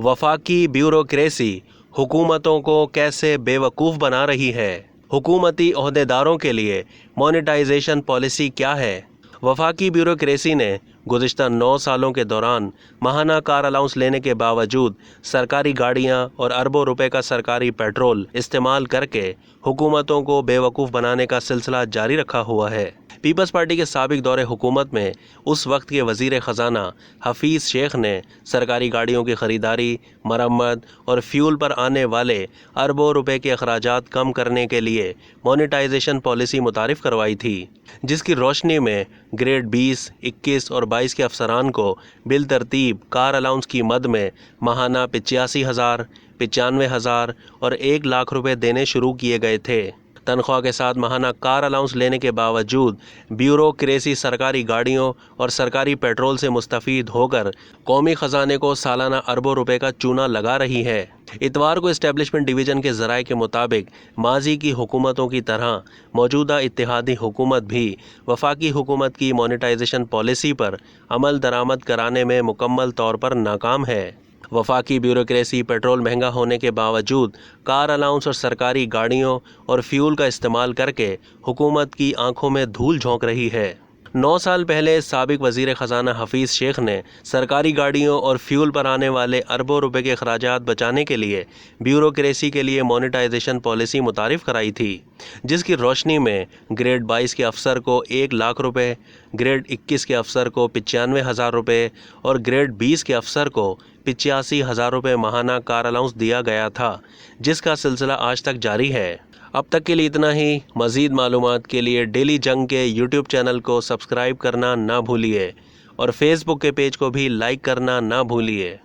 वफाकी ब्यूरोक्रेसी हुकूमतों को कैसे बेवकूफ़ बना रही है। हुकूमती ओहदेदारों के लिए मोनेटाइजेशन पॉलिसी क्या है। वफाकी ब्यूरोक्रेसी ने गुज़िश्ता 9 सालों के दौरान माहाना कार अलाउंस लेने के बावजूद सरकारी गाड़ियां और अरबों रुपए का सरकारी पेट्रोल इस्तेमाल करके हुकूमतों को बेवकूफ़ बनाने का सिलसिला जारी रखा हुआ है। पीपल्स पार्टी के साबिक दौरे हुकूमत में उस वक्त के वज़ीर ख़जाना हफीज़ शेख ने सरकारी गाड़ियों की ख़रीदारी, मरम्मत और फ्यूल पर आने वाले अरबों रुपए के अखराजात कम करने के लिए मोनेटाइजेशन पॉलिसी मुतारिफ़ करवाई थी, जिसकी रोशनी में ग्रेड 20, 21 और 22 के अफसरान को बिल तरतीब कार अलाउंस की मद में माहाना 85,000, 95,000 और 1 लाख रुपए देने शुरू किए गए थे। तनख्वाह के साथ माहाना कार अलाउंस लेने के बावजूद ब्यूरोक्रेसी सरकारी गाड़ियों और सरकारी पेट्रोल से मुस्तफ़ीद होकर कौमी ख़जाने को सालाना अरबों रुपए का चूना लगा रही है। इतवार को इस्टेब्लिशमेंट डिवीज़न के ज़राए के मुताबिक माजी की हुकूमतों की तरह मौजूदा इत्तेहादी हुकूमत भी वफाकी हुकूमत की मोनेटाइजेशन पॉलिसी पर अमल दरामद कराने में मुकम्मल तौर पर नाकाम है। वफाकी ब्यूरोक्रेसी पेट्रोल महंगा होने के बावजूद कार अलाउंस और सरकारी गाड़ियों और फ्यूल का इस्तेमाल करके हुकूमत की आंखों में धूल झोंक रही है। 9 साल पहले साबिक वज़ीर ख़जाना हफीज़ शेख ने सरकारी गाड़ियों और फ्यूल पर आने वाले अरबों रुपए के अखराजात बचाने के लिए ब्यूरोक्रेसी के लिए मोनेटाइजेशन पॉलिसी मुतारिफ़ कराई थी, जिसकी रोशनी में ग्रेड 22 के अफसर को 1 लाख रुपए, ग्रेड 21 के अफसर को 95,000 रुपये और ग्रेड 20 के अफसर को 85,000 रुपये माहाना कार अलाउंस दिया गया था, जिसका सिलसिला आज तक जारी है। अब तक के लिए इतना ही। मज़ीद मालूमात के लिए डेली जंग के यूट्यूब चैनल को सब्सक्राइब करना ना भूलिए और फेसबुक के पेज को भी लाइक करना ना भूलिए।